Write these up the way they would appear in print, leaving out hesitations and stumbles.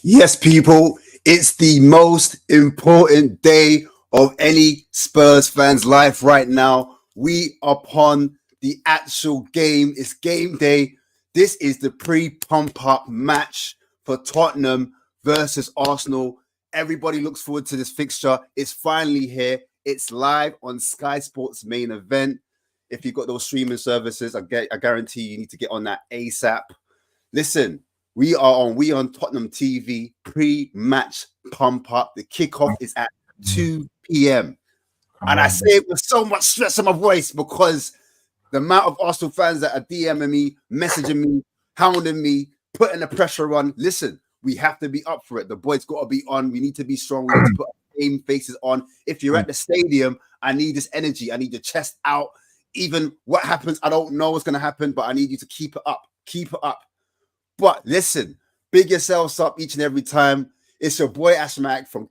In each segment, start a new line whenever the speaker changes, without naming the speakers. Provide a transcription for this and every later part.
Yes, people, it's the most important day of any Spurs fan's life right now. We are upon the actual game. It's game day. This is the pre-pump up match for Tottenham versus Arsenal. Everybody looks forward to this fixture. It's finally here. It's live on Sky Sports main event. If you've got those streaming services, I guarantee you need to get on that ASAP. Listen, we are on Tottenham TV pre-match pump up. The kickoff is at 2 p.m. And I say it with so much stress in my voice because the amount of Arsenal fans that are DMing me, messaging me, hounding me, putting the pressure on. Listen, we have to be up for it. The boys got to be on. We need to be strong. We need to put game faces on. If you're at the stadium, I need this energy. I need your chest out. Even what happens, I don't know what's going to happen, but I need you to keep it up. Keep it up. But listen, big yourselves up each and every time. It's your boy Ashmack from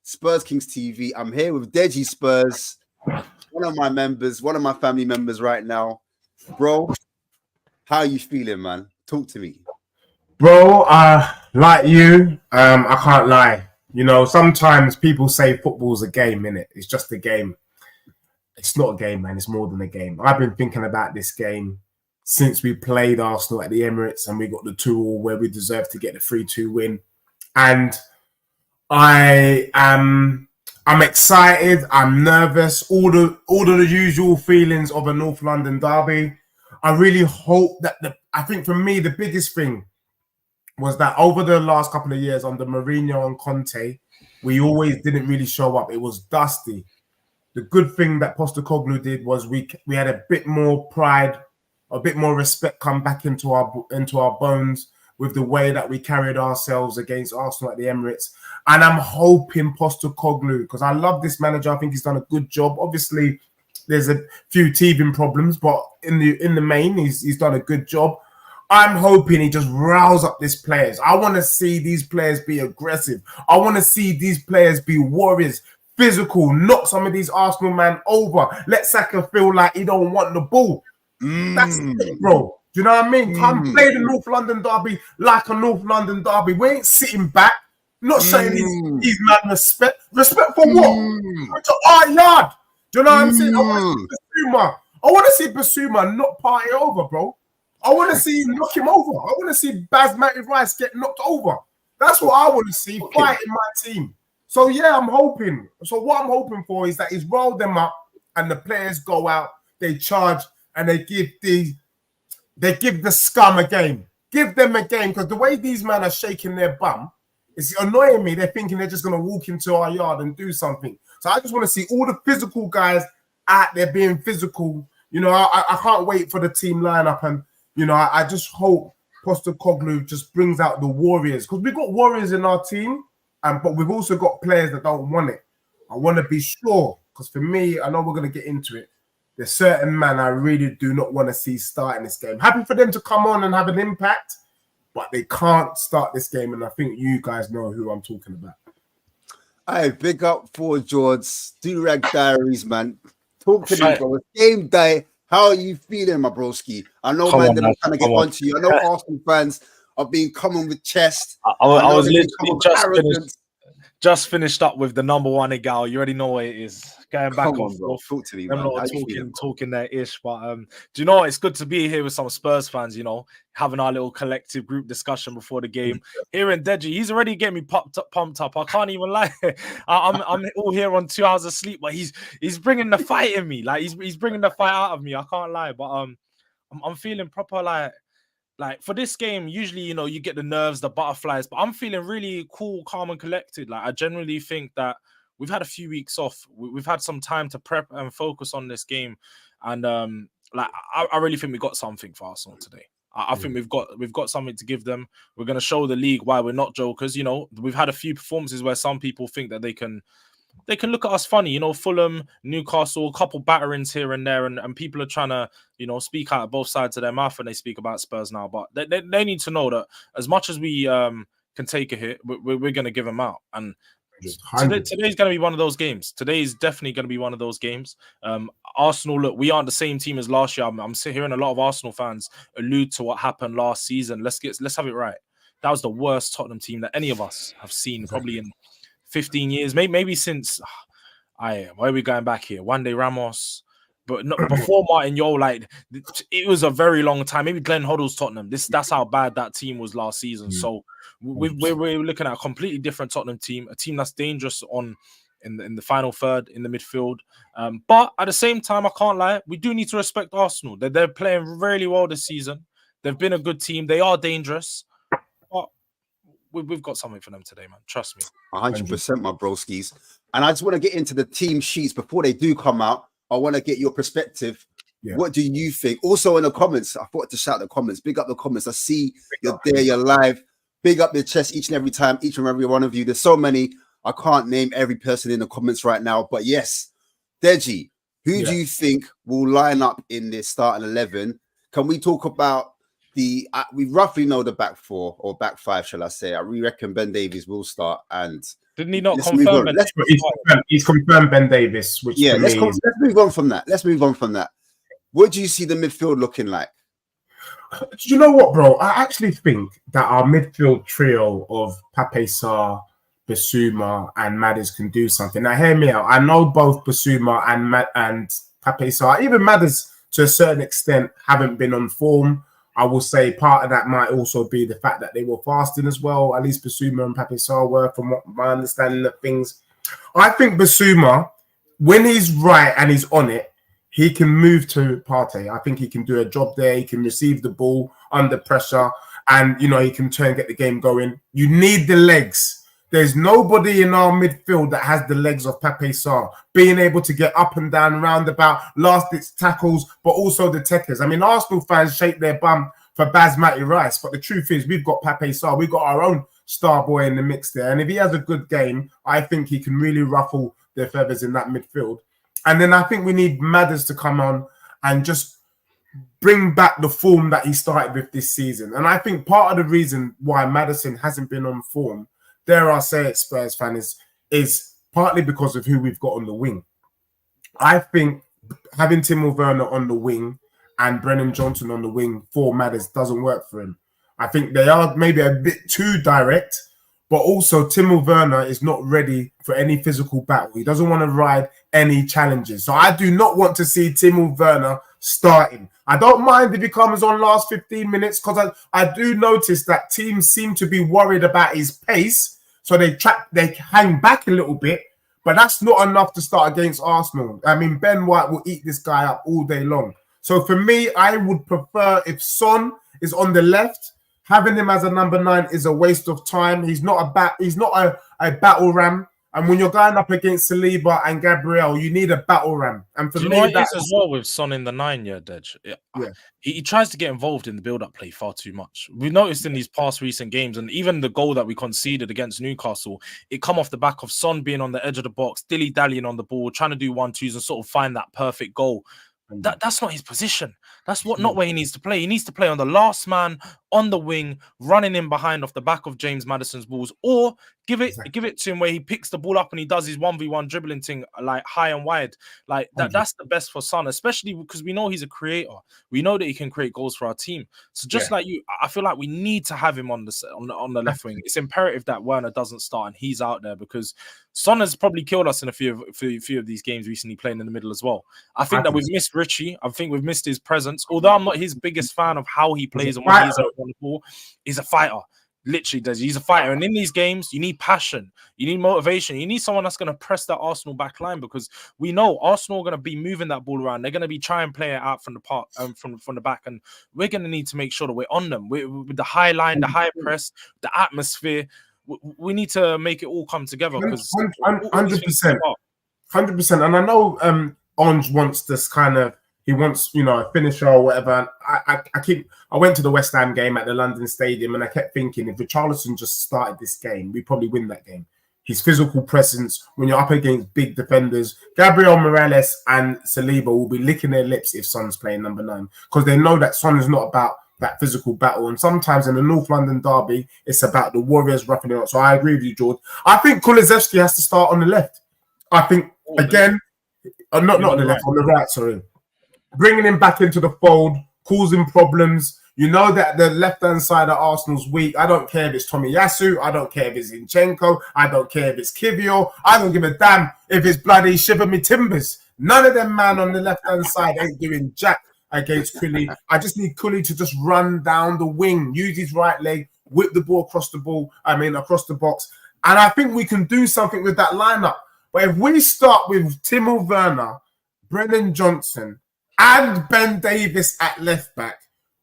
Spurs Kings TV. I'm here with Deji Spurs, one of my members, one of my family members right now. Bro, how are you feeling, man? Talk to me.
Bro, like you, I can't lie. You know, sometimes people say football's a game, innit? It's just a game. It's not a game, man. It's more than a game. I've been thinking about this game since we played Arsenal at the Emirates and we got the 2-2 where we deserved to get the 3-2 win. And I'm excited. I'm nervous. All the usual feelings of a North London derby. I really hope that I think for me the biggest thing was that over the last couple of years under Mourinho and Conte, we always didn't really show up. It was dusty. The good thing that Postecoglou did was we had a bit more pride, a bit more respect come back into our bones with the way that we carried ourselves against Arsenal at the Emirates. And I'm hoping Postecoglou, because I love this manager, I think he's done a good job. Obviously, there's a few teething problems, but in the main, he's done a good job. I'm hoping he just riles up these players. I want to see these players be aggressive. I want to see these players be warriors, physical, knock some of these Arsenal man over. Let Saka feel like he don't want the ball. That's it, bro. Do you know what I mean? Come play the North London derby like a North London derby. We ain't sitting back. Not showing these man respect. Respect for what? To our yard. Do you know what I'm saying? I want to see Basuma not party over, bro. I want to see him knock him over. I want to see Basmati Rice get knocked over. That's what I want to see fighting my team. So, yeah, I'm hoping. So, what I'm hoping for is that he's rolled them up and the players go out, they charge, and they give the scum a game. Give them a game because the way these men are shaking their bum, it's annoying me. They're thinking they're just going to walk into our yard and do something. So, I just want to see all the physical guys out there being physical. You know, I can't wait for the team lineup and you know, I just hope Postecoglou just brings out the warriors because we've got warriors in our team, but we've also got players that don't want it. I want to be sure because for me, I know we're going to get into it. There's certain men I really do not want to see starting this game. Happy for them to come on and have an impact, but they can't start this game. And I think you guys know who I'm talking about.
Hey, big up for George. Do-Rag Diaries, man. Talk to me, bro. It's game day. How are you feeling, my broski? I know, man, they're trying to get onto you. I know Arsenal fans are being coming with chest.
I was literally just finished up with the number one gal. You already know what it is. Going back and forth.
Talk to me,
I'm not talking their ish, but do you know what? It's good to be here with some Spurs fans, you know, having our little collective group discussion before the game. Hearing Deji, he's already getting me pumped up. I can't even lie. I'm all here on 2 hours of sleep, but he's bringing the fight in me. Like he's bringing the fight out of me. I can't lie, but I'm feeling proper like for this game, usually, you know, you get the nerves, the butterflies, but I'm feeling really cool, calm, and collected. Like I generally think that we've had a few weeks off. We've had some time to prep and focus on this game, and like I really think we got something for Arsenal today. I think we've got something to give them. We're going to show the league why we're not jokers. You know, we've had a few performances where some people think that they can look at us funny, you know, Fulham, Newcastle, a couple batterings here and there, and people are trying to, you know, speak out of both sides of their mouth when they speak about Spurs now. But they need to know that as much as we can take a hit, we're going to them them out. And today's going to be one of those games. Today is definitely going to be one of those games. Arsenal, look, we aren't the same team as last year. I'm hearing a lot of Arsenal fans allude to what happened last season. Let's have it right. That was the worst Tottenham team that any of us have seen probably in 15 years, maybe since why are we going back here? One day Ramos, but not, before Martin Yo, like it was a very long time. Maybe Glenn Hoddle's Tottenham. That's how bad that team was last season. So we're looking at a completely different Tottenham team, a team that's dangerous in the final third in the midfield. But at the same time, I can't lie, we do need to respect Arsenal. They're playing really well this season. They've been a good team. They are dangerous. But we've got something for them today, man. Trust me.
100%, my broskies. And I just want to get into the team sheets before they do come out. I want to get your perspective.
Yeah.
What do you think? Also in the comments, I thought to shout the comments. Big up the comments. I see you're there, you're live. Big up your chest each and every time, each and every one of you. There's so many. I can't name every person in the comments right now. But yes, Deji, who do you think will line up in this starting 11? Can we talk about we roughly know the back four or back five, shall I say? We reckon Ben Davies will start, and
didn't he not
let's
confirm?
He's confirmed Ben Davies, which for
let's
me
move on from that. Let's move on from that. What do you see the midfield looking like?
Do you know what, bro? I actually think that our midfield trio of Pape Sarr, Basuma, and Madders can do something. Now, hear me out. I know both Basuma and Pape Sarr, even Madders to a certain extent, haven't been on form. I will say part of that might also be the fact that they were fasting as well. At least Basuma and Pape Sarr were, from what my understanding of things. I think Basuma, when he's right and he's on it, he can move to Partey. I think he can do a job there. He can receive the ball under pressure, and he can turn and get the game going. You need the legs. There's nobody in our midfield that has the legs of Pape Sarr, being able to get up and down, roundabout, last its tackles, but also the techers. I mean, Arsenal fans shake their bum for Basmati Rice, but the truth is we've got Pape Sarr. We've got our own star boy in the mix there. And if he has a good game, I think he can really ruffle the feathers in that midfield. And then I think we need Madders to come on and just bring back the form that he started with this season. And I think part of the reason why Maddison hasn't been on form, dare I say it, Spurs fan, is partly because of who we've got on the wing. I think having Timo Werner on the wing and Brennan Johnson on the wing for Madders doesn't work for him. I think they are maybe a bit too direct, but also Timo Werner is not ready for any physical battle. He doesn't want to ride any challenges. So I do not want to see Timo Werner starting. I don't mind if he comes on last 15 minutes, because I do notice that teams seem to be worried about his pace. So they hang back a little bit, but that's not enough to start against Arsenal. I mean, Ben White will eat this guy up all day long. So for me, I would prefer if Son is on the left. Having him as a number 9 is a waste of time. He's not a battle ram. And when you're going up against Saliba and Gabriel, you need a battle ram. And for
Do you know what it is as well with Son in the 9, Dej? Yeah. He tries to get involved in the build-up play far too much. We've noticed in these past recent games, and even the goal that we conceded against Newcastle, it come off the back of Son being on the edge of the box, dilly-dallying on the ball, trying to do 1-2s and sort of find that perfect goal. That's not his position. That's not where he needs to play. He needs to play on the last man on the wing, running in behind off the back of James Maddison's balls, or give it to him where he picks the ball up and he does his 1v1 dribbling thing like high and wide. Like that's the best for Son, especially because we know he's a creator. We know that he can create goals for our team. So just like you, I feel like we need to have him on the left wing. It's imperative that Werner doesn't start and he's out there, because Son has probably killed us in a few of these games recently, playing in the middle as well. I think that we've missed Richie. I think we've missed his presence. Although I'm not his biggest fan of how he plays and when he's on the ball, he's a fighter. Literally does. He's a fighter. And in these games, you need passion. You need motivation. You need someone that's going to press that Arsenal back line, because we know Arsenal are going to be moving that ball around. They're going to be trying to play it out from the park, from the back. And we're going to need to make sure that we're on them. With the high line, the high press, the atmosphere. We need to make it all come together.
100%. 100%. And I know Ange wants this kind of, he wants, a finisher or whatever. I went to the West Ham game at the London Stadium, and I kept thinking, if Richarlison just started this game, we probably win that game. His physical presence, when you're up against big defenders, Gabriel Morales and Saliba will be licking their lips if Son's playing number 9, because they know that Son is not about that physical battle. And sometimes in the North London derby, it's about the Warriors roughing it up. So I agree with you, George. I think Kulusevski has to start on the left. I think, again, not on the left, on the right, sorry. Bringing him back into the fold, causing problems. You know that the left-hand side of Arsenal's weak. I don't care if it's Tomiyasu. I don't care if it's Zinchenko. I don't care if it's Kivior. I don't give a damn if it's bloody Shiver Me Timbers. None of them man on the left-hand side ain't doing jack against Kuli. I just need Kuli to just run down the wing, use his right leg, whip the ball across the box. And I think we can do something with that lineup. But if we start with Timo Werner, Brennan Johnson, and Ben Davies at left back,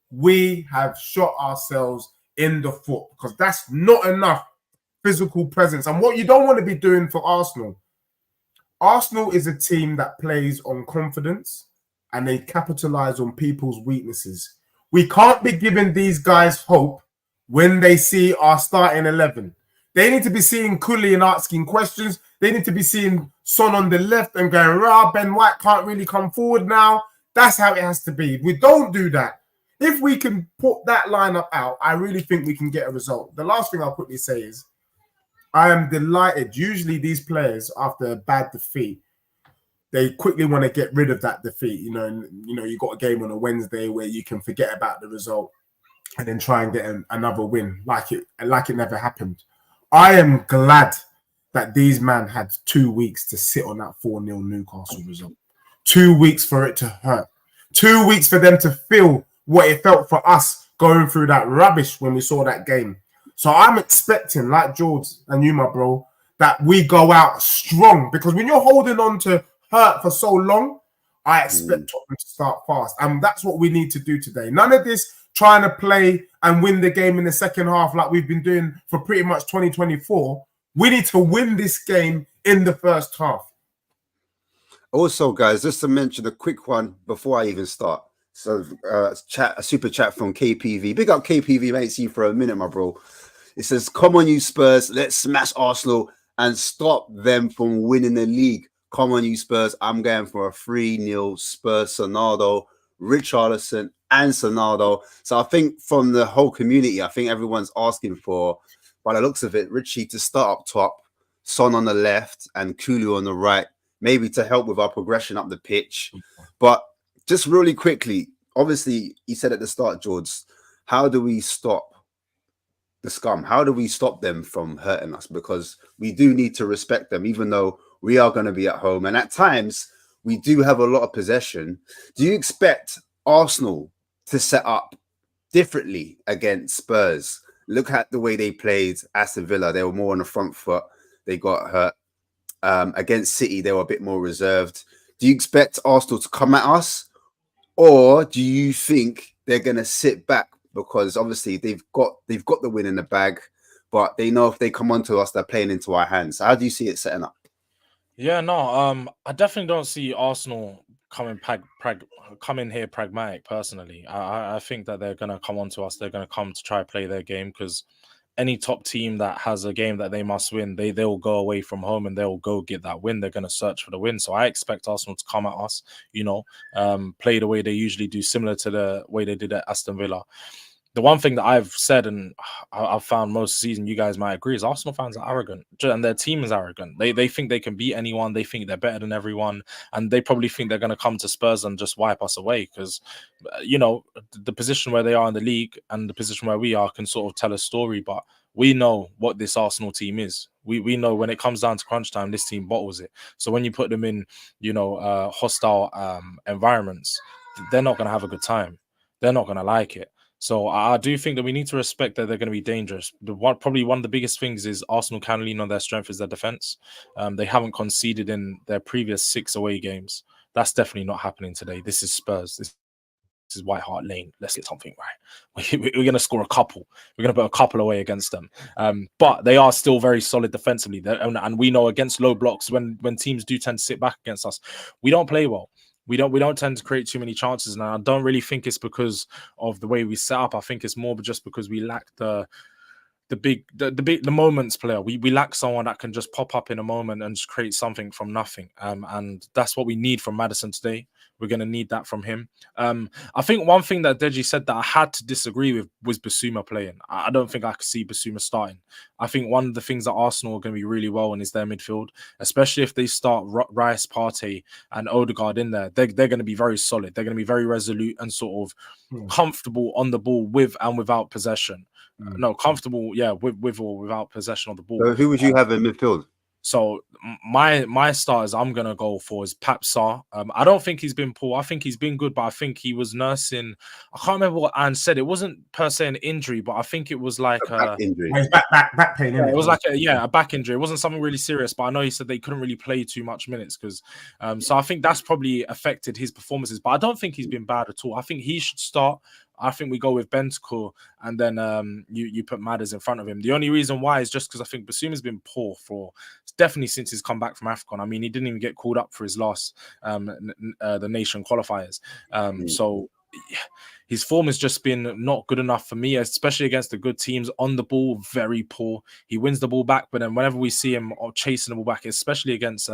we have shot ourselves in the foot, because that's not enough physical presence. And what you don't want to be doing for Arsenal is a team that plays on confidence and they capitalize on people's weaknesses. We can't be giving these guys hope when they see our starting 11. They need to be seeing Cooley and asking questions. They need to be seeing Son on the left and going, Ben White can't really come forward now. That's how it has to be. If we don't do that, if we can put that lineup out, I really think we can get a result. The last thing I'll quickly say is, I am delighted. Usually these players, after a bad defeat, they quickly want to get rid of that defeat. You got a game on a Wednesday where you can forget about the result and then try and get another win like it never happened. I am glad that these men had 2 weeks to sit on that 4-0 Newcastle result. 2 weeks for it to hurt. 2 weeks for them to feel what it felt for us going through that rubbish when we saw that game. So I'm expecting, like George and you, my bro, that we go out strong, because when you're holding on to hurt for so long, I expect Tottenham to start fast. And that's what we need to do today. None of this trying to play and win the game in the second half like we've been doing for pretty much 2024. We need to win this game in the first half.
Also, guys, just to mention a quick one before I even start. So, a super chat from KPV. Big up KPV, mate. See you for a minute, my bro. It says, "Come on, you Spurs. Let's smash Arsenal and stop them from winning the league. Come on, you Spurs. I'm going for a 3-0 Spurs, Sonaldo, Richarlison, and Sonaldo." So I think from the whole community, I think everyone's asking for, by the looks of it, Richie to start up top, Son on the left, and Kulu on the right, maybe to help with our progression up the pitch. But just really quickly, obviously, you said at the start, George, how do we stop the scum? How do we stop them from hurting us? Because we do need to respect them, even though we are going to be at home. And at times, we do have a lot of possession. Do you expect Arsenal to set up differently against Spurs? Look at the way they played Aston Villa. They were more on the front foot. They got hurt. Against City, they were a bit more reserved. Do you expect Arsenal to come at us? Or do you think they're going to sit back? Because obviously they've got the win in the bag, but they know if they come onto us, they're playing into our hands. How do you see it setting up?
Yeah, no, I definitely don't see Arsenal coming here pragmatic. Personally, I think that they're gonna come onto us. They're gonna come to try play their game, because any top team that has a game that they must win, they'll go away from home and they'll go get that win. They're gonna search for the win. So I expect Arsenal to come at us, play the way they usually do, similar to the way they did at Aston Villa. The one thing that I've said, and I've found most of the season, you guys might agree, is Arsenal fans are arrogant, and their team is arrogant. They think they can beat anyone. They think they're better than everyone, and they probably think they're going to come to Spurs and just wipe us away, because, the position where they are in the league and the position where we are can sort of tell a story. But we know what this Arsenal team is. We know when it comes down to crunch time, this team bottles it. So when you put them in, hostile environments, they're not going to have a good time. They're not going to like it. So I do think that we need to respect that they're going to be dangerous. Probably one of the biggest things is Arsenal can lean on their strength is their defense. They haven't conceded in their previous 6 away games. That's definitely not happening today. This is Spurs. This is White Hart Lane. Let's get something right. We're going to score a couple. We're going to put a couple away against them. But they are still very solid defensively. And we know against low blocks, when teams do tend to sit back against us, we don't play well. We don't tend to create too many chances, and I don't really think it's because of the way we set up. I think it's more just because we lack the moments player. We lack someone that can just pop up in a moment and just create something from nothing. And that's what we need from Maddison today. We're going to need that from him. I think one thing that Deji said that I had to disagree with was Basuma playing. I don't think I could see Basuma starting. I think one of the things that Arsenal are going to be really well in is their midfield, especially if they start Rice, Partey, and Odegaard in there. They're going to be very solid. They're going to be very resolute and sort of comfortable on the ball with and without possession. No, comfortable, with or without possession of the ball.
So who would you have in midfield?
So my starters I'm gonna go for is Pap Sarr. I don't think he's been poor. I think he's been good, but I think he was nursing. I can't remember what Anne said. It wasn't per se an injury, but I think it was like
a back injury.
Back pain.
Yeah, it was like a back injury. It wasn't something really serious, but I know he said they couldn't really play too much minutes because. So I think that's probably affected his performances. But I don't think he's been bad at all. I think he should start. I think we go with Bentancur and then you put Madders in front of him. The only reason why is just because I think Basuma's been poor for definitely since he's come back from AFCON. I mean, he didn't even get called up for his last the nation qualifiers. So his form has just been not good enough for me, especially against the good teams. On the ball, very poor. He wins the ball back, but then whenever we see him chasing the ball back, especially against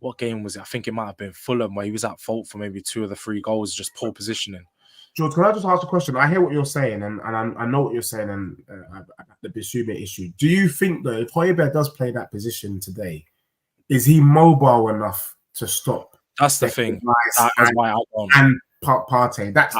what game was it? I think it might have been Fulham, where he was at fault for maybe 2 of the 3 goals, just poor positioning.
George, can I just ask a question? I hear what you're saying, and I know what you're saying, and the Bissouma issue. Do you think that if Højbjerg does play that position today, is he mobile enough to stop?
That's the thing. That's why I don't.
And Partey. That's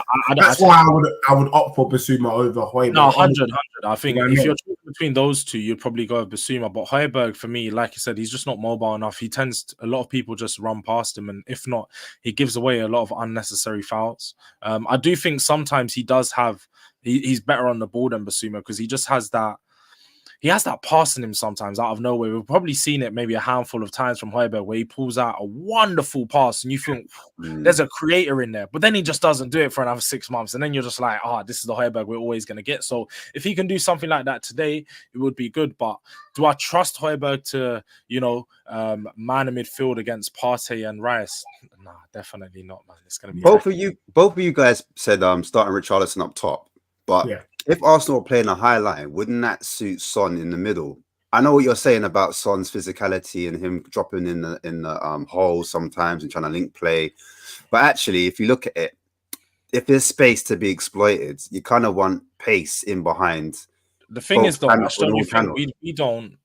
why I would opt for Bissouma over Højbjerg.
No, 100. I think if you're choosing between those two, you'd probably go with Bissouma. But Højbjerg, for me, like you said, he's just not mobile enough. A lot of people just run past him, and if not, he gives away a lot of unnecessary fouls. I do think sometimes he does have. He's better on the ball than Bissouma because he just has that. He has that pass in him sometimes out of nowhere. We've probably seen it maybe a handful of times from Højbjerg where he pulls out a wonderful pass and you think there's a creator in there, but then he just doesn't do it for another 6 months. And then you're just like, this is the Højbjerg we're always going to get. So if he can do something like that today, it would be good. But do I trust Højbjerg to, man a midfield against Partey and Rice? Nah, definitely not, man. It's going to be
both of you guys said starting Richarlison up top, but if Arsenal are playing a high line, wouldn't that suit Son in the middle? I know what you're saying about Son's physicality and him dropping in the hole sometimes and trying to link play, but actually, if you look at it, if there's space to be exploited, you kind of want pace in behind.
The thing is, though, we don't.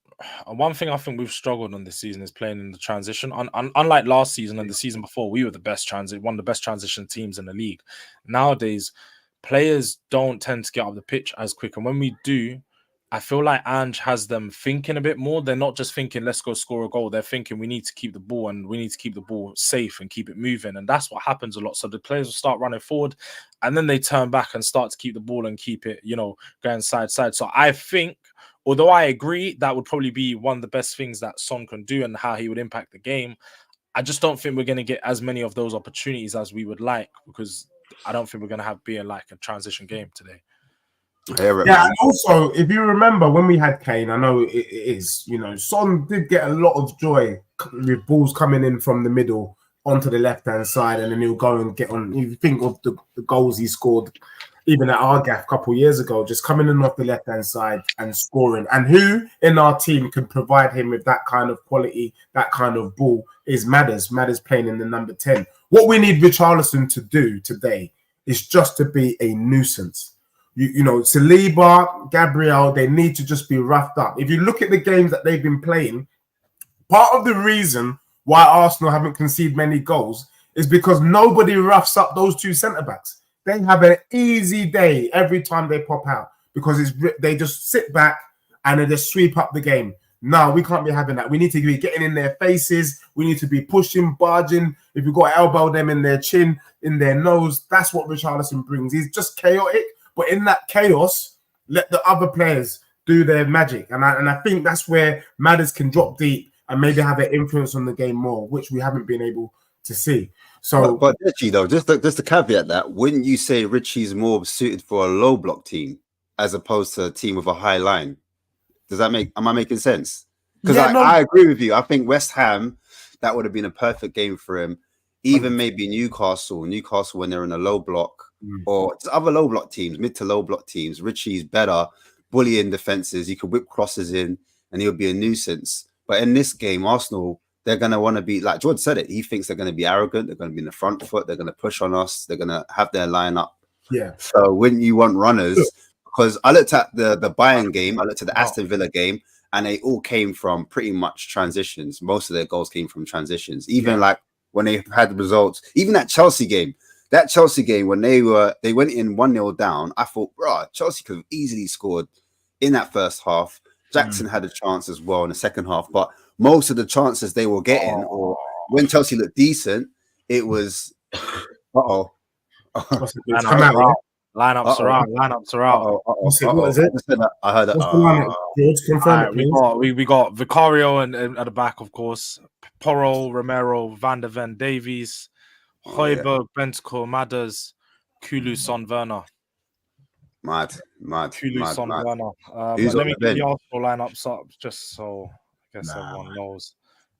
One thing I think we've struggled on this season is playing in the transition. Unlike last season and the season before, we were one of the best transition teams in the league. Nowadays, players don't tend to get up the pitch as quick. And when we do, I feel like Ange has them thinking a bit more. They're not just thinking, let's go score a goal. They're thinking we need to keep the ball and we need to keep the ball safe and keep it moving. And that's what happens a lot. So the players will start running forward and then they turn back and start to keep the ball and keep it, going side to side. So I think, although I agree that would probably be one of the best things that Son can do and how he would impact the game, I just don't think we're going to get as many of those opportunities as we would like because I don't think we're going to be a transition game today.
Yeah, and also, if you remember when we had Kane, I know it is, Son did get a lot of joy with balls coming in from the middle onto the left-hand side, and then he'll go and get on. If you think of the goals he scored, even at Argaf a couple of years ago, just coming in off the left-hand side and scoring. And who in our team can provide him with that kind of quality, that kind of ball is Madders. Madders playing in the number 10. What we need Richarlison to do today is just to be a nuisance. Saliba, Gabriel, they need to just be roughed up. If you look at the games that they've been playing, part of the reason why Arsenal haven't conceded many goals is because nobody roughs up those 2 centre-backs. They have an easy day every time they pop out because they just sit back and they just sweep up the game. No, we can't be having that. We need to be getting in their faces. We need to be pushing, barging. If you've got to elbow them in their chin, in their nose, that's what Richarlison brings. He's just chaotic, but in that chaos, let the other players do their magic. And I think that's where Madders can drop deep and maybe have an influence on the game more, which we haven't been able to see. So,
but Richie, though, just to caveat that, wouldn't you say Richie's more suited for a low block team as opposed to a team with a high line? Am I making sense? Because I agree with you. I think West Ham, that would have been a perfect game for him. Even maybe Newcastle when they're in a low block or other low block teams, mid to low block teams. Richie's better, bullying defenses. You could whip crosses in and he'll be a nuisance. But in this game, Arsenal, they're going to want to be, like George said it, he thinks they're going to be arrogant. They're going to be in the front foot. They're going to push on us. They're going to have their line up.
Yeah.
So wouldn't you want runners? Because I looked at the Bayern game, I looked at the Aston Villa game, and they all came from pretty much transitions. Most of their goals came from transitions. Even like when they had the results, even that Chelsea game when they went in 1-0 down, I thought, bro, Chelsea could have easily scored in that first half. Jackson had a chance as well in the second half, but most of the chances they were getting, or when Chelsea looked decent, it was
Lineups are out.
What is it?
I heard that.
What's the lineup? Confirm it,
we got Vicario and at the back, of course. Porro, Romero, Van der Ven, Davies, Højbjerg, Bentancur, Madders, Kulu, Son, Werner.
Mad.
Kulu, Son, Werner.
Who's
Let
on
me
the
get the
bench?
Arsenal lineups up just so I guess everyone knows.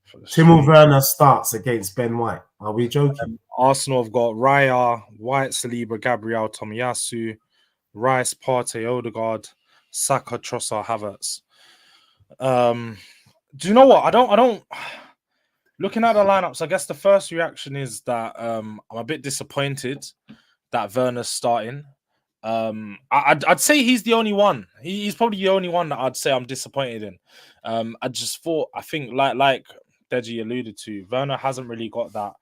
For the
Timo
stream.
Werner starts against Ben White. Are we joking?
Arsenal have got Raya, White, Saliba, Gabriel, Tomiyasu, Rice, Partey, Odegaard, Saka, Trossard, Havertz. Do you know what? I don't. Looking at the lineups, I guess the first reaction is that I'm a bit disappointed that Werner's starting. I'd say he's the only one. He's probably the only one that I'd say I'm disappointed in. I think like Deji alluded to, Werner hasn't really got that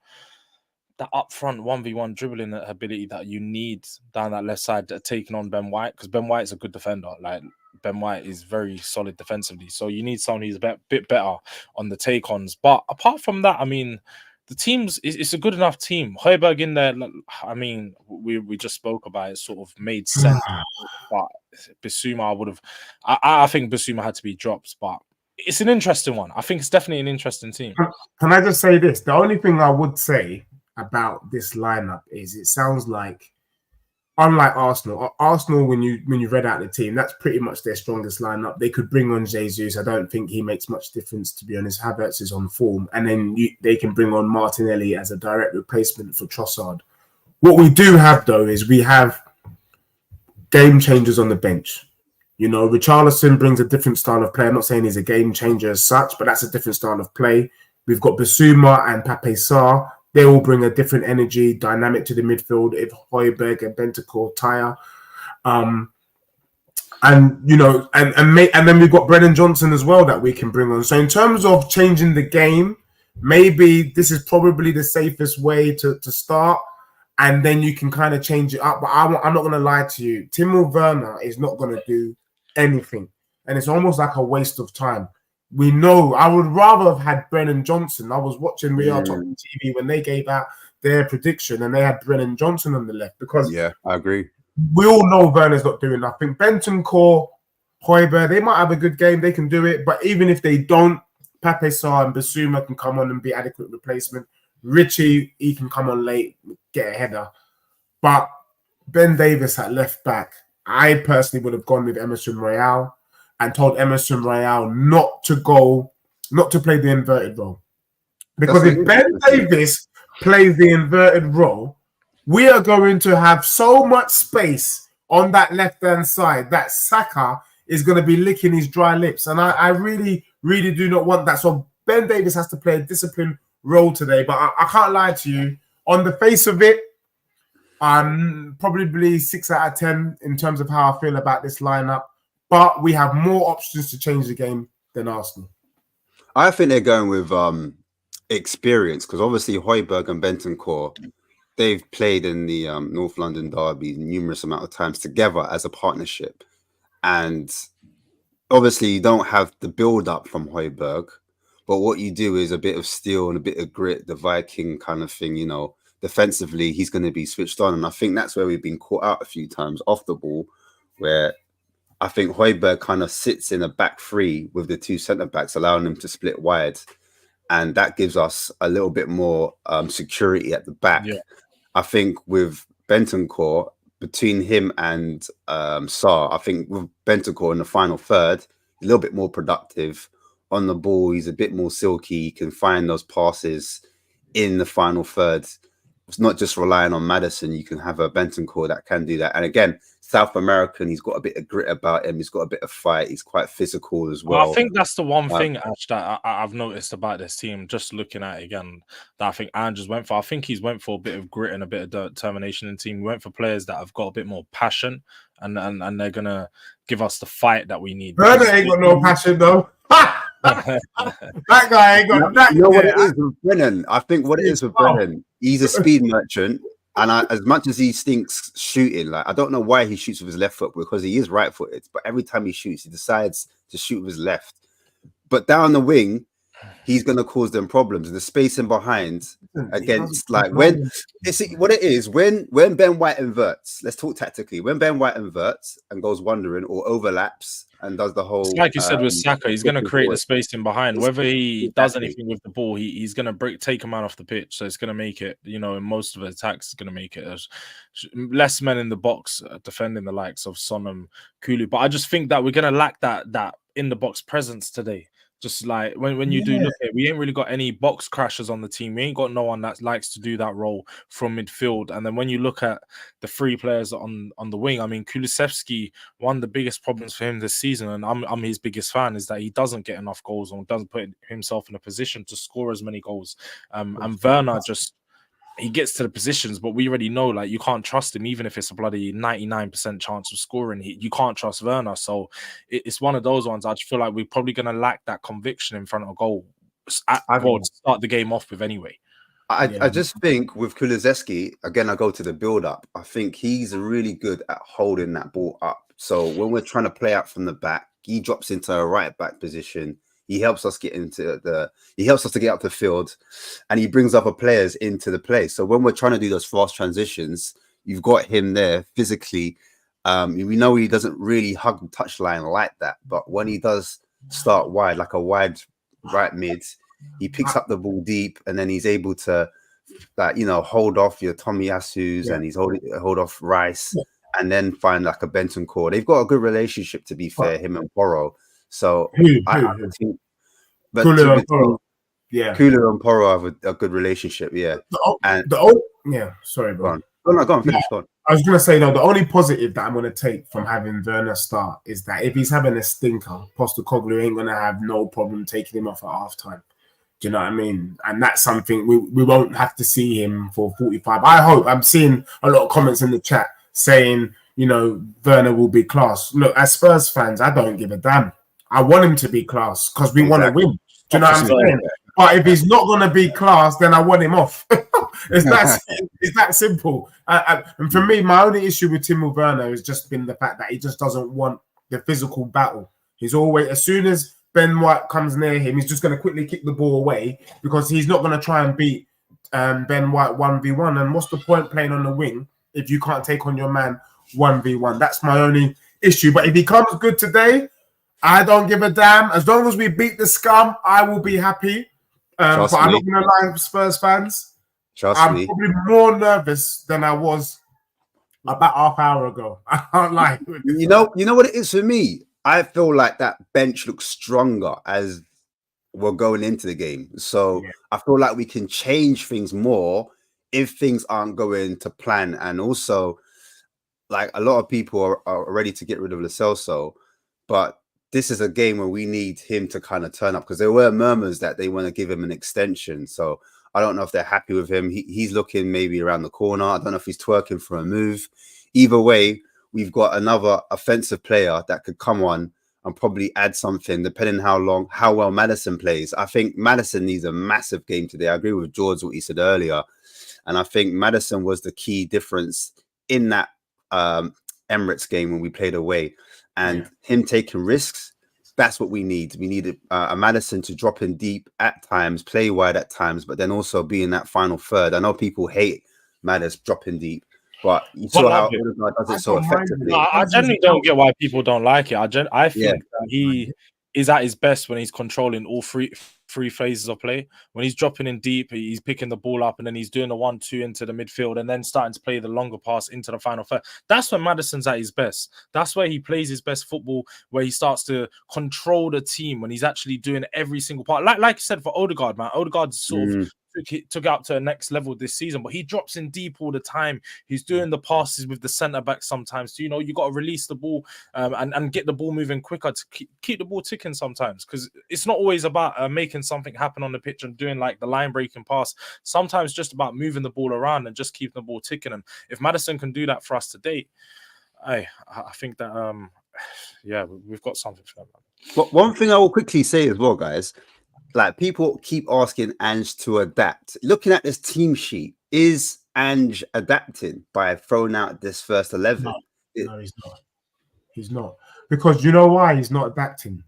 upfront 1v1 dribbling ability that you need down that left side taking on Ben White, because Ben White's a good defender. Like Ben White is very solid defensively. So you need someone who's a bit better on the take-ons. But apart from that, I mean, the team's it's a good enough team. Højbjerg in there, I mean, we just spoke about it, sort of made sense. But Bissouma I think Bissouma had to be dropped, but it's an interesting one. I think it's definitely an interesting team.
Can I just say this? The only thing I would say about this lineup is it sounds like, unlike Arsenal, when you read out the team, that's pretty much their strongest lineup. They could bring on Jesus. I don't think he makes much difference, to be honest. Havertz is on form. And then they can bring on Martinelli as a direct replacement for Trossard. What we do have, though, is we have game changers on the bench. You know, Richarlison brings a different style of play. I'm not saying he's a game changer as such, but that's a different style of play. We've got Bissouma and Pape Sarr. They all bring a different energy, dynamic to the midfield. If Højbjerg and Bentancur tire, and you know, and then we've got Brennan Johnson as well that we can bring on. So in terms of changing the game, maybe this is probably the safest way to start, and then you can kind of change it up. But I'm not going to lie to you, Timo Werner is not going to do anything, and it's almost like a waste of time. We know I would rather have had Brennan Johnson. I was watching WeAreTottenhamTV when they gave out their prediction and they had Brennan Johnson on the left, because
I agree.
We all know Werner's not doing nothing. Bentancur, Højbjerg, they might have a good game. They can do it. But even if they don't, Pape Sarr and Bissouma can come on and be adequate replacement. Richie, he can come on late, get a header. But Ben Davies at left back, I personally would have gone with Emerson Royale and told Emerson Royale not to play the inverted role. Because if Ben Davies plays the inverted role, we are going to have so much space on that left-hand side that Saka is going to be licking his dry lips. And I really, really do not want that. So Ben Davies has to play a disciplined role today. But I can't lie to you. On the face of it, I'm probably 6 out of 10 in terms of how I feel about this lineup. But we have more options to change the game than Arsenal.
I think they're going with experience, because obviously Højbjerg and Bentancur, they've played in the North London derby numerous amount of times together as a partnership. And obviously you don't have the build-up from Højbjerg, but what you do is a bit of steel and a bit of grit, the Viking kind of thing, you know. Defensively, he's going to be switched on. And I think that's where we've been caught out a few times off the ball, where I think Højbjerg kind of sits in a back three with the two centre-backs, allowing them to split wide. And that gives us a little bit more security at the back. Yeah. I think with Bentancur, between him and Sarr, I think with Bentancur in the final third, a little bit more productive. On the ball, he's a bit more silky. He can find those passes in the final third. It's not just relying on Maddison. You can have a Bentancur that can do that. And again, South American, he's got a bit of grit about him. He's got a bit of fight. He's quite physical as well.
I think that's the one thing, Ash, that I've noticed about this team, just looking at it again, that I think Andrews went for. I think he's went for a bit of grit and a bit of determination in the team. He went for players that have got a bit more passion, and they're going to give us the fight that we need.
Werner ain't got no passion, though. That guy ain't got that.
You know what it is with Brennan? I think what it is with Brennan, he's a speed merchant. And as much as he stinks shooting, like, I don't know why he shoots with his left foot, because he is right-footed. But every time he shoots, he decides to shoot with his left. But down the wing, he's going to cause them problems. And the spacing behind
He doesn't
against, like,
control
when
them.
it's what it is, when Ben White inverts, let's talk tactically. When Ben White inverts and goes wandering or overlaps and does the whole,
Like you said with Saka, he's going to create the
forward.
spacing behind. Whether he does
Exactly.
anything with the ball, he's going to take a man off the pitch. So it's going to make it, you know, in most of the attacks, it's going to make it less men in the box defending the likes of Son and Kulu. But I just think that we're going to lack that in the box presence today. Just like when you do look at it, we ain't really got any box crashers on the team. We ain't got no one that likes to do that role from midfield. And then when you look at the three players on the wing, I mean, Kulusevski, one of the biggest problems for him this season, and I'm his biggest fan, is that he doesn't get enough goals or doesn't put himself in a position to score as many goals. And Werner just, he gets to the positions, but we already know, like, you can't trust him, even if it's a bloody 99% chance of scoring. You can't trust Werner. So it's one of those ones. I just feel like we're probably going to lack that conviction in front of goal to start the game off with anyway.
I just think with Kulusevski, again, I go to the build-up. I think he's really good at holding that ball up. So when we're trying to play out from the back, he drops into a right-back position. He helps us get he helps us to get up the field, and he brings other players into the play. So when we're trying to do those fast transitions, you've got him there physically. We know he doesn't really hug the touchline like that, but when he does start wide, like a wide right mid, he picks up the ball deep, and then he's able to, like, you know, hold off your Tomiyasus, and he's hold off Rice, and then find like a Bentancur. They've got a good relationship, to be fair, him and Porro. So I think, but
Kulu and Porro,
Kulu and Porro have a good relationship,
Sorry, bro.
Go on, finish. Go on.
I was gonna say, though, the only positive that I'm gonna take from having Werner start is that if he's having a stinker, Postecoglou ain't gonna have no problem taking him off at halftime. Do you know what I mean? And that's something we won't have to see him for 45. I hope. I'm seeing a lot of comments in the chat saying, you know, Werner will be class. Look, as Spurs fans, I don't give a damn. I want him to be class because we want to win. Do you know what I'm saying? But if he's not going to be class, then I want him off. It's that simple. And for me, my only issue with Timo Werner has just been the fact that he just doesn't want the physical battle. He's always, as soon as Ben White comes near him, he's just going to quickly kick the ball away because he's not going to try and beat Ben White 1v1. And what's the point playing on the wing if you can't take on your man 1v1? That's my only issue. But if he comes good today, I don't give a damn. As long as we beat the scum, I will be happy. But I'm not going to lie, Spurs fans. I'm probably more nervous than I was about half hour ago. I can't lie.
You know what it is for me? I feel like that bench looks stronger as we're going into the game. So I feel like we can change things more if things aren't going to plan. And also, like, a lot of people are ready to get rid of Lo Celso, but this is a game where we need him to kind of turn up, because there were murmurs that they want to give him an extension. So I don't know if they're happy with him. He's looking maybe around the corner. I don't know if he's twerking for a move. Either way, we've got another offensive player that could come on and probably add something, depending how well Maddison plays. I think Maddison needs a massive game today. I agree with George, what he said earlier. And I think Maddison was the key difference in that Emirates game when we played away. And him taking risks, that's what we need. We need a Maddison to drop in deep at times, play wide at times, but then also be in that final third. I know people hate Maddison dropping deep, but you saw how Odegaard does it so effectively.
I generally don't get why people don't like it. I think that he is at his best when he's controlling all three phases of play. When he's dropping in deep, he's picking the ball up, and then he's doing the 1-2 into the midfield, and then starting to play the longer pass into the final third. That's when Maddison's at his best. That's where he plays his best football, where he starts to control the team, when he's actually doing every single part. Like you said for Odegaard, man. Odegaard's sort of took it up to the next level this season, but he drops in deep all the time. He's doing the passes with the centre back sometimes. So, you know, you got to release the ball and get the ball moving quicker to keep the ball ticking sometimes, because it's not always about making something happen on the pitch and doing like the line breaking pass. Sometimes just about moving the ball around and just keeping the ball ticking. And if Maddison can do that for us today, I think that we've got something for them.
But one thing I will quickly say as well, guys, like, people keep asking Ange to adapt. Looking at this team sheet, is Ange adapting by throwing out this first 11?
No, he's not. He's not. Because you know why he's not adapting?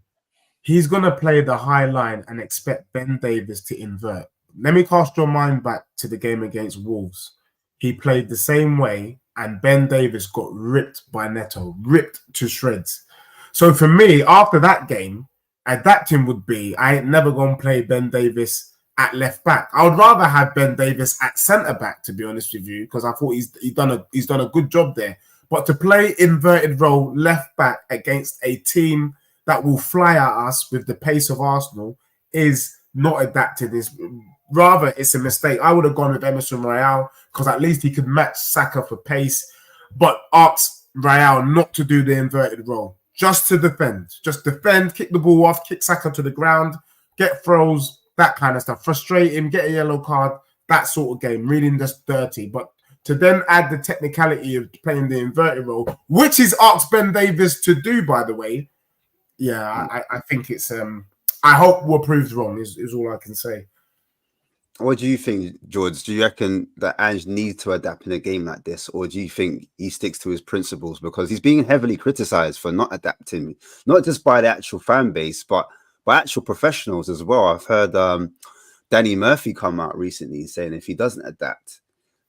he's going to play the high line and expect Ben Davies to invert. Let me cast your mind back to the game against Wolves. He played the same way, and Ben Davies got ripped by Neto, ripped to shreds. So for me, after that game, adapting would be, I ain't never going to play Ben Davies at left back. I would rather have Ben Davies at centre back, to be honest with you, because I thought he's done a good job there. But to play inverted role left back against a team that will fly at us with the pace of Arsenal is not adapted. It's a mistake. I would have gone with Emerson Royale because at least he could match Saka for pace, but asked Royale not to do the inverted role, just to defend. Just defend, kick the ball off, kick Saka to the ground, get throws, that kind of stuff. Frustrate him, get a yellow card, that sort of game. Really just dirty. But to then add the technicality of playing the inverted role, which is asked Ben Davies to do, by the way, yeah, I think it's I hope we're proved wrong is all I can say.
What do you think, George? Do you reckon that Ange needs to adapt in a game like this, or do you think he sticks to his principles? Because he's being heavily criticized for not adapting, not just by the actual fan base, but by actual professionals as well. I've heard Danny Murphy come out recently saying if he doesn't adapt,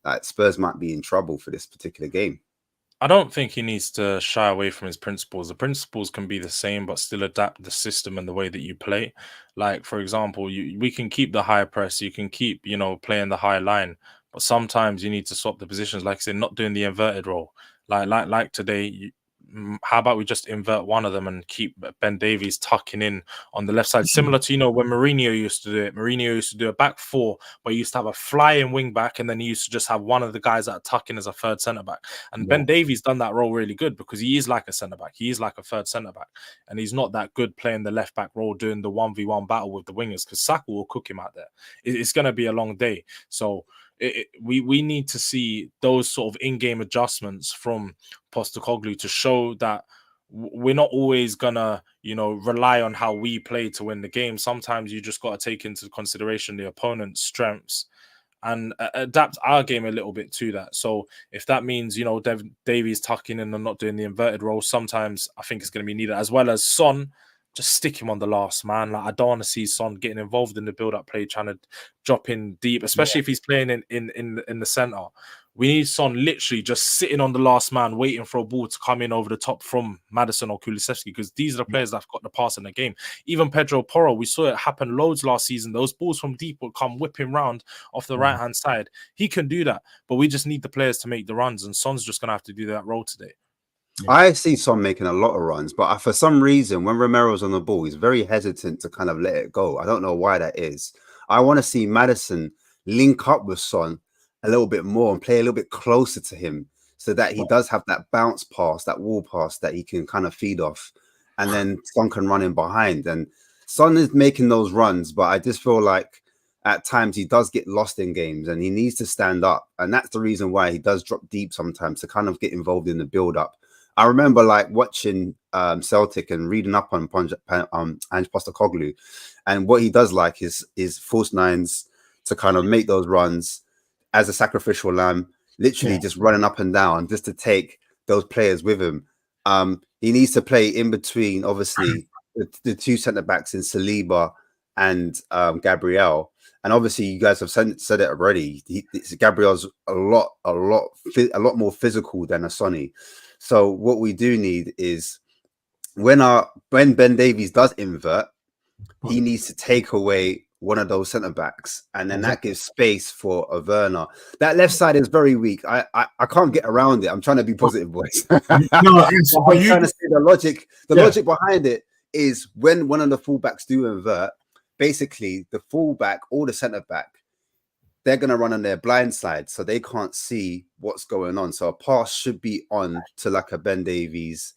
that Spurs might be in trouble for this particular game.
I don't think he needs to shy away from his principles. The principles can be the same, but still adapt the system and the way that you play. Like, for example, we can keep the high press, you can keep, playing the high line, but sometimes you need to swap the positions. Like I said, not doing the inverted role. Like today, how about we just invert one of them and keep Ben Davies tucking in on the left side, similar to when Mourinho used to do it. Mourinho used to do a back four, but he used to have a flying wing back, and then he used to just have one of the guys that tuck in as a third centre back. And Ben Davies done that role really good because he is like a centre back. He is like a third centre back, and he's not that good playing the left back role, doing the 1v1 battle with the wingers because Saka will cook him out there. It's going to be a long day, so. We need to see those sort of in-game adjustments from Postecoglou to show that we're not always gonna, rely on how we play to win the game. Sometimes you just got to take into consideration the opponent's strengths and adapt our game a little bit to that. So if that means, Davies tucking in and not doing the inverted role, sometimes I think it's going to be needed, as well as Son. Just stick him on the last man. Like, I don't want to see Son getting involved in the build-up play, trying to drop in deep, especially if he's playing in the center. We need Son literally just sitting on the last man, waiting for a ball to come in over the top from Maddison or Kulusevski, because these are the players that have got the pass in the game. Even Pedro Porro, we saw it happen loads last season. Those balls from deep would come whipping round off the right-hand side. He can do that, but we just need the players to make the runs, and Son's just going to have to do that role today.
I see Son making a lot of runs, but for some reason, when Romero's on the ball, he's very hesitant to kind of let it go. I don't know why that is. I want to see Maddison link up with Son a little bit more and play a little bit closer to him so that he does have that bounce pass, that wall pass that he can kind of feed off, and then Son can run in behind. And Son is making those runs, but I just feel like at times he does get lost in games and he needs to stand up. And that's the reason why he does drop deep sometimes, to kind of get involved in the build-up. I remember like watching Celtic and reading up on Ange Postecoglou, and what he does like is false nines to kind of make those runs as a sacrificial lamb, literally just running up and down just to take those players with him. He needs to play in between, obviously, the two centre backs in Saliba and Gabriel. And obviously, you guys have said it already. Gabriel's a lot more physical than a Sonny. So what we do need is when Ben Davies does invert, he needs to take away one of those centre backs, and then that gives space for a Werner. That left side is very weak. I can't get around it. I'm trying to be positive, boys.
No,
but I'm trying to say the logic behind it is when one of the fullbacks do invert, basically the fullback or the centre back, they're going to run on their blind side, so they can't see what's going on. So a pass should be on to like a Ben Davies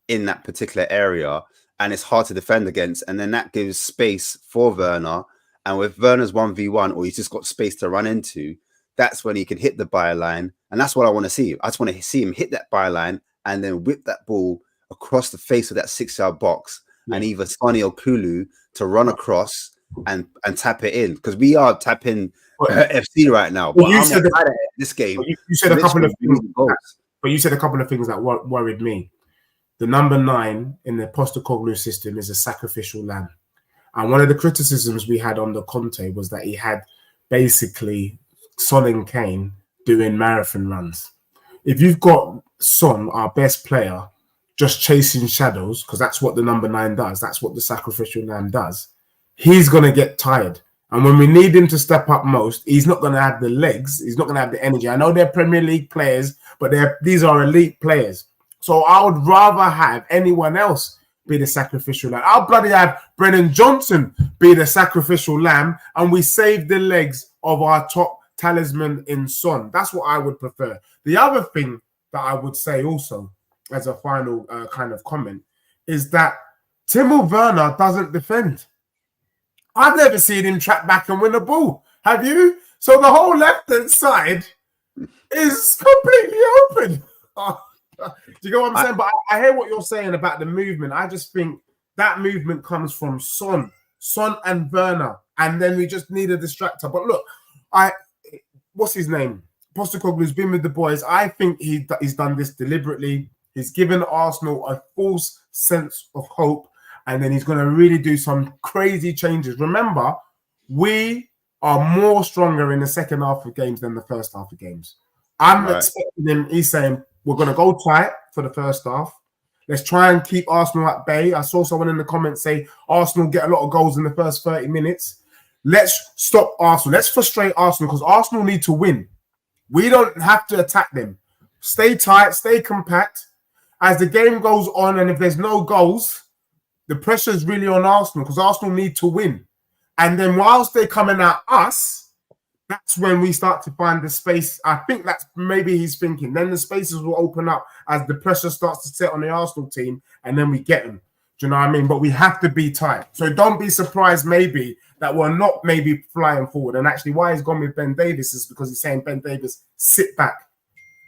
in that particular area, and it's hard to defend against. And then that gives space for Werner. And with Werner's 1v1, or he's just got space to run into, that's when he can hit the byline. And that's what I want to see. I just want to see him hit that byline and then whip that ball across the face of that 6-yard box, and either Sonny or Kulu to run across and tap it in, because we are tapping FC right now. But you said this game.
You said a couple of things. But you said a couple of things that worried me. the number 9 in the Postecoglou system is a sacrificial lamb. And one of the criticisms we had on the Conte was that he had basically Son and Kane doing marathon runs. If you've got Son, our best player, just chasing shadows, because that's what the number 9 does, that's what the sacrificial lamb does, he's going to get tired. And when we need him to step up most, he's not going to have the legs, he's not going to have the energy. I know they're Premier League players, but these are elite players. So I would rather have anyone else be the sacrificial lamb. I'll bloody have Brennan Johnson be the sacrificial lamb, and we save the legs of our top talisman in Son. That's what I would prefer. The other thing that I would say also, as a final kind of comment, is that Timo Werner doesn't defend. I've never seen him track back and win a ball. Have you? So the whole left-hand side is completely open. Do you get what I'm saying? But I hear what you're saying about the movement. I just think that movement comes from Son and Werner, and then we just need a distractor. But look, what's his name? Postecoglou's been with the boys. I think he's done this deliberately. He's given Arsenal a false sense of hope, and then he's going to really do some crazy changes. Remember, we are more stronger in the second half of games than the first half of games. I'm expecting him. He's saying, we're going to go tight for the first half. Let's try and keep Arsenal at bay. I saw someone in the comments say Arsenal get a lot of goals in the first 30 minutes. Let's stop Arsenal. Let's frustrate Arsenal, because Arsenal need to win. We don't have to attack them. Stay tight, stay compact. As the game goes on, and if there's no goals, the pressure is really on Arsenal, because Arsenal need to win. And then whilst they're coming at us, that's when we start to find the space. I think that's maybe he's thinking. Then the spaces will open up as the pressure starts to set on the Arsenal team, and then we get them. Do you know what I mean? But we have to be tight. So don't be surprised maybe that we're not maybe flying forward. And actually why he's gone with Ben Davies is because he's saying, Ben Davies, sit back.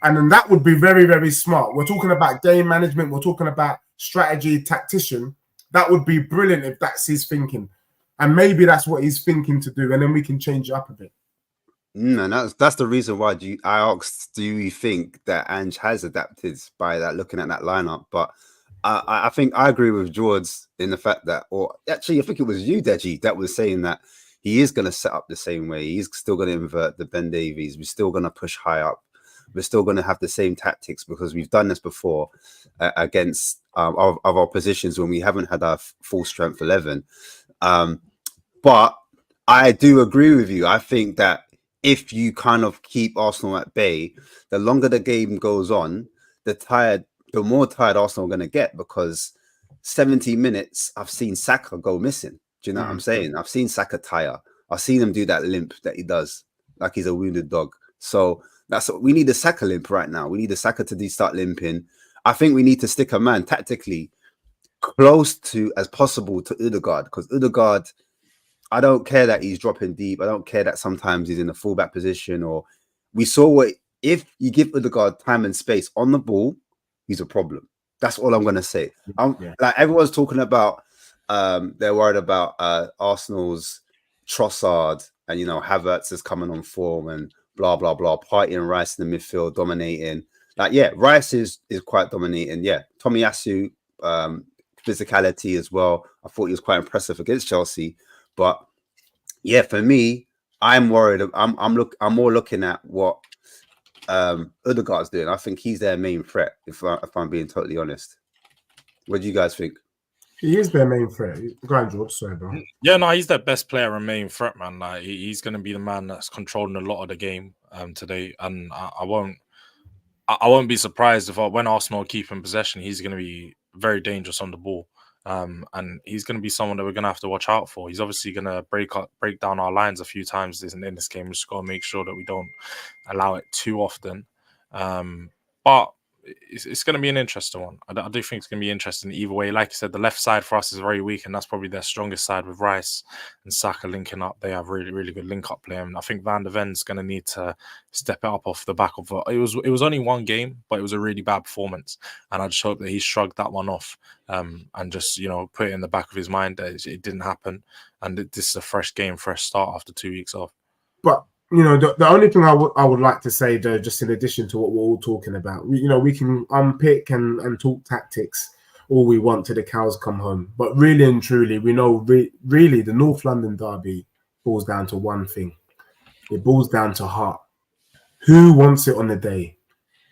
And then that would be very, very smart. We're talking about game management. We're talking about strategy, tactician. That would be brilliant if that's his thinking. And maybe that's what he's thinking to do. And then we can change it up a bit.
And that's the reason why I asked, do you think that Ange has adapted by that, looking at that lineup? But I think I agree with George in the fact that, or actually I think it was you, Deji, that was saying that he is going to set up the same way. He's still going to invert the Ben Davies. We're still going to push high up. We're still going to have the same tactics, because we've done this before against of our positions when we haven't had our full strength 11. But I do agree with you. I think that if you kind of keep Arsenal at bay, the longer the game goes on, the more tired Arsenal are going to get, because 70 minutes, I've seen Saka go missing. Do you know what I'm saying? I've seen Saka tire. I've seen him do that limp that he does, like he's a wounded dog. So that's what we need, a Saka limp right now. We need a Saka to start limping. I think we need to stick a man tactically close to as possible to Ødegaard, because Ødegaard, I don't care that he's dropping deep. I don't care that sometimes he's in the fullback position. Or we saw what, if you give Ødegaard time and space on the ball, he's a problem. That's all I'm going to say. Like everyone's talking about, they're worried about Arsenal's Trossard, and Havertz is coming on form and blah blah blah. Partey and Rice in the midfield dominating. Like Rice is quite dominating. Tomiyasu, physicality as well. I thought he was quite impressive against Chelsea. But for me, I'm worried. I'm more looking at what Ødegaard's doing. I think he's their main threat, if I'm being totally honest. What do you guys think?
He is their main threat. Go on, George. Sorry, bro.
Yeah, no, he's their best player and main threat, man. Like, he's going to be the man that's controlling a lot of the game today. And I won't be surprised if when Arsenal keep in possession, he's going to be very dangerous on the ball. And he's going to be someone that we're going to have to watch out for. He's obviously going to break down our lines a few times in this game. We just got to make sure that we don't allow it too often. But it's going to be an interesting one. I do think it's going to be interesting either way. Like I said, the left side for us is very weak, and that's probably their strongest side with Rice and Saka linking up. They have really, really good link-up play. And I think Van de Ven's going to need to step it up off the back of it. It was only one game, but it was a really bad performance. And I just hope that he shrugged that one off and just, put it in the back of his mind that it didn't happen. And this is a fresh game, fresh start after 2 weeks off.
But the only thing I would like to say, though, just in addition to what we're all talking about, we can unpick and talk tactics. all we want till the cows come home. But really and truly, we know really the North London derby boils down to one thing. It boils down to heart. Who wants it on the day?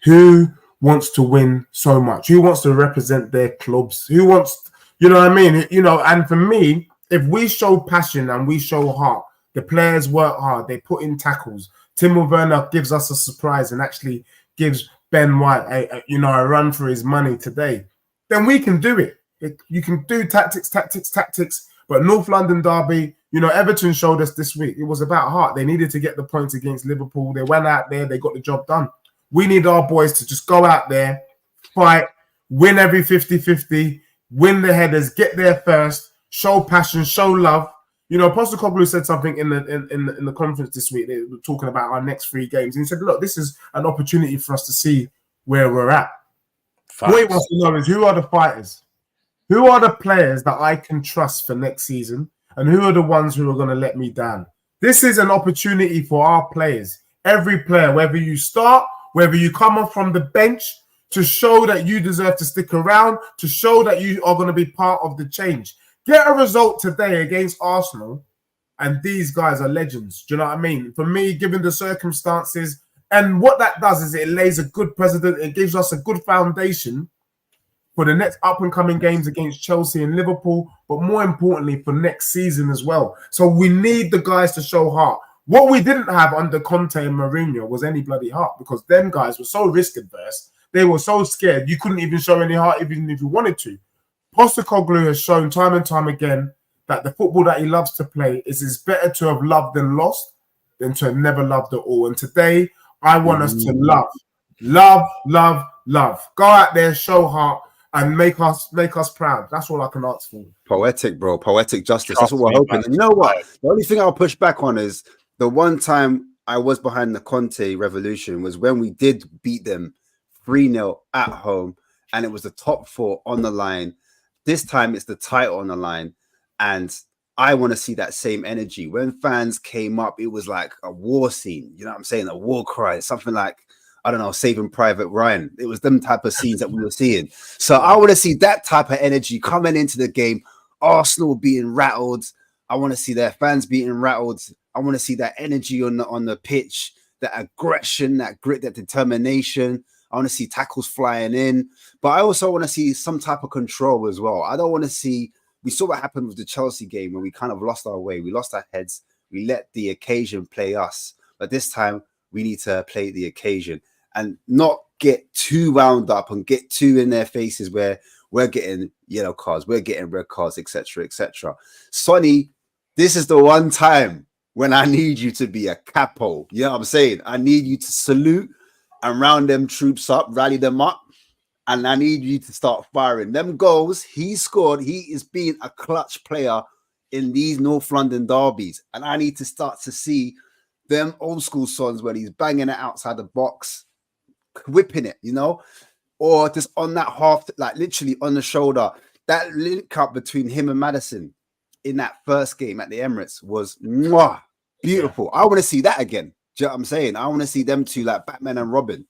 Who wants to win so much? Who wants to represent their clubs? Who wants, you know what I mean? You know, and for me, if we show passion and we show heart, the players work hard, they put in tackles. Timo Werner gives us a surprise and actually gives Ben White a run for his money today. Then we can do it. You can do tactics. But North London derby, you know, Everton showed us this week. It was about heart. They needed to get the points against Liverpool. They went out there. They got the job done. We need our boys to just go out there, fight, win every 50-50, win the headers, get there first, show passion, show love. You know, Postecoglou said something in the conference this week. They were talking about our next 3 games. And he said, look, this is an opportunity for us to see where we're at.
Facts.
What he wants to know is who are the fighters? Who are the players that I can trust for next season? And who are the ones who are going to let me down? This is an opportunity for our players. Every player, whether you start, whether you come up from the bench, to show that you deserve to stick around, to show that you are going to be part of the change. Get a result today against Arsenal, and these guys are legends. Do you know what I mean? For me, given the circumstances, and what that does is it lays a good precedent. It gives us a good foundation for the next up-and-coming games against Chelsea and Liverpool, but more importantly, for next season as well. So we need the guys to show heart. What we didn't have under Conte and Mourinho was any bloody heart, because them guys were so risk-adverse. They were so scared. You couldn't even show any heart even if you wanted to. Postecoglou has shown time and time again that the football that he loves to play is better to have loved and lost than to have never loved at all. And today, I want us to love. Go out there, show heart, and make us proud. That's all I can ask for.
Poetic, bro. Poetic justice. That's what we're hoping. And you know what? The only thing I'll push back on is the one time I was behind the Conte revolution was when we did beat them 3-0 at home, and it was the top 4 on the line. This time it's the title on the line, and I want to see that same energy. When fans came up, it was like a war scene. You know what I'm saying? A war cry, something like, I don't know, Saving Private Ryan. It was them type of scenes that we were seeing. So I want to see that type of energy coming into the game. Arsenal being rattled. I want to see their fans being rattled. I want to see that energy on the pitch, that aggression, that grit, that determination. I want to see tackles flying in, but I also want to see some type of control as well. I don't want to see, we saw what happened with the Chelsea game when we kind of lost our way. We lost our heads. We let the occasion play us. But this time we need to play the occasion and not get too wound up and get too in their faces where we're getting yellow cards, we're getting red cards, etc., etc. Sonny, this is the one time when I need you to be a capo. You know what I'm saying? I need you to salute and round them troops up, rally them up, and I need you to start firing. Them goals he scored, he is being a clutch player in these North London derbies, and I need to start to see them old school sons where he's banging it outside the box, whipping it, you know, or just on that half, like literally on the shoulder. That link up between him and Maddison in that first game at the Emirates was mwah, beautiful. Yeah. I want to see that again. Do you know what I'm saying? I want to see them two like Batman and Robin.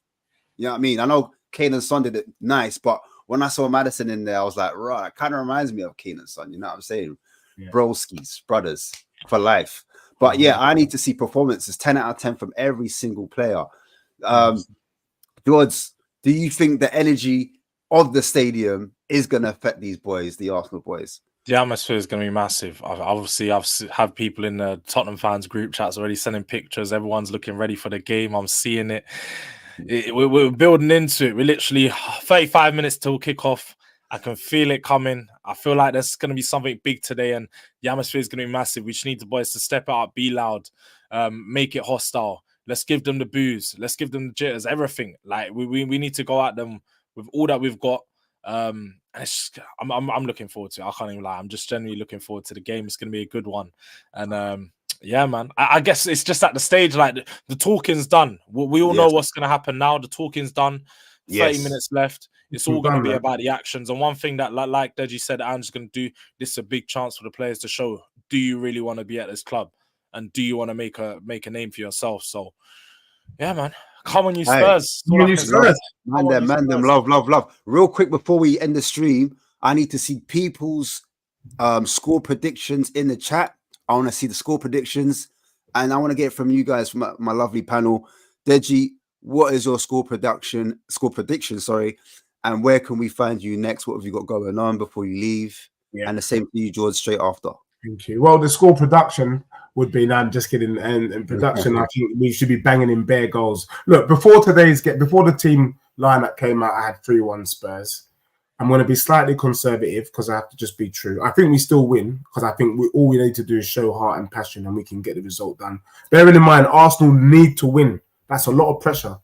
You know what I mean? I know Kane and Son did it nice, but when I saw Maddison in there, I was like, right, it kind of reminds me of Kane and Son. You know what I'm saying? Yeah. Broskies, brothers for life. But yeah, I need to see performances 10 out of 10 from every single player. George, do you think the energy of the stadium is going to affect these boys, the Arsenal boys?
The atmosphere is going to be massive. I've had people in the Tottenham fans group chats already sending pictures. Everyone's looking ready for the game. I'm seeing it. We're building into it. We're literally 35 minutes till kickoff. I can feel it coming. I feel like there's going to be something big today, and the atmosphere is going to be massive. We just need the boys to step out, be loud, make it hostile. Let's give them the boos. Let's give them the jitters, everything. Like we need to go at them with all that we've got. And it's just, I'm looking forward to it. I can't even lie. I'm just genuinely looking forward to the game. It's going to be a good one. And yeah, man. I guess it's just at the stage, like the talking's done. We all know what's going to happen now. The talking's done. 30 minutes left. It's all going to be about the actions. And one thing that, like Deji said, Ange's going to do, this is a big chance for the players to show, do you really want to be at this club? And do you want to make a name for yourself? So, yeah, man. Come on, you Spurs.
Man, them, love. Real quick before we end the stream, I need to see people's score predictions in the chat. I want to see the score predictions, and I want to get from you guys, from my lovely panel. Deji, what is your score prediction? Sorry, and where can we find you next? What have you got going on before you leave?
Yeah.
And the same for you, George, straight after.
Thank you. Well, the score production would be, no, I'm just kidding. And production, I think we should be banging in bare goals. Look, before the team lineup came out, I had 3-1 Spurs. I'm going to be slightly conservative because I have to just be true. I think we still win because I think all we need to do is show heart and passion, and we can get the result done. Bearing in mind, Arsenal need to win. That's a lot of pressure.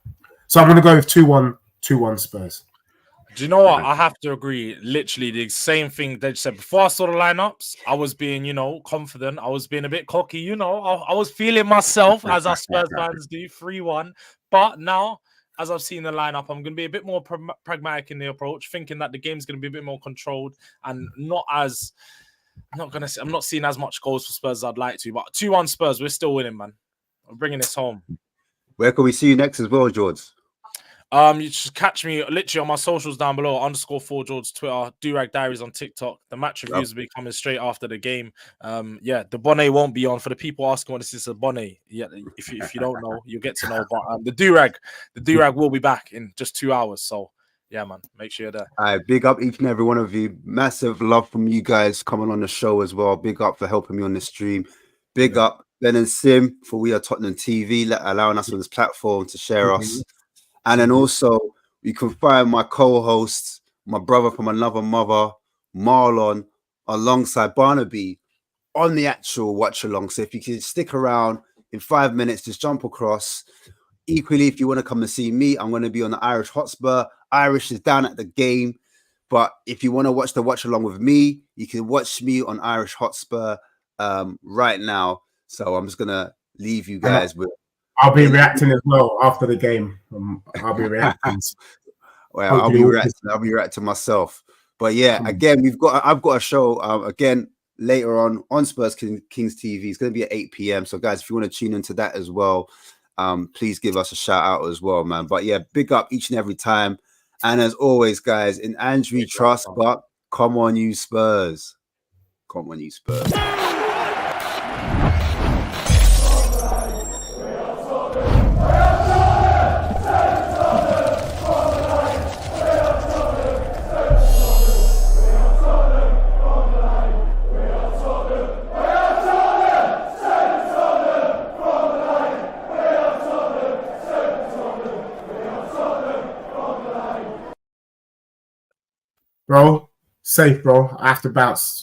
So I'm going to go with 2-1 Spurs.
Do you know what? I have to agree. Literally the same thing they said. Before I saw the lineups, I was being, confident. I was being a bit cocky, I was feeling myself, as our Spurs fans do, 3-1. But now, as I've seen the lineup, I'm going to be a bit more pragmatic in the approach, thinking that the game's going to be a bit more controlled and I'm not seeing as much goals for Spurs as I'd like to. But 2-1 Spurs, we're still winning, man. I'm bringing this home.
Where can we see you next as well, George?
You just catch me literally on my socials down below, _4George Twitter, Durag Diaries on TikTok. The match reviews will be coming straight after the game. The bonnet won't be on. For the people asking what this is a bonnet, if you don't know, you'll get to know. But the Durag will be back in just 2 hours. So yeah, man, make sure you're there.
All right, big up each and every one of you. Massive love from you guys coming on the show as well. Big up for helping me on the stream. Big up Ben and Sim for We Are Tottenham TV, allowing us on this platform to share us. And then also, you can find my co-host, my brother from another mother, Marlon, alongside Barnaby on the actual watch along. So if you can stick around in 5 minutes, just jump across. Equally, if you want to come and see me, I'm going to be on the Irish Hotspur. Irish is down at the game. But if you want to watch the watch along with me, you can watch me on Irish Hotspur right now. So I'm just going to leave you guys with...
I'll be reacting as well after the game. I'll be reacting.
Well, I'll be reacting myself. But yeah, again, I've got a show again later on Spurs Kings TV. It's going to be at 8 p.m. So guys, if you want to tune into that as well, please give us a shout out as well, man. But yeah, big up each and every time. And as always, guys, in Ange we trust, but come on, you Spurs. Come on, you Spurs.
Bro, safe, bro. I have to bounce.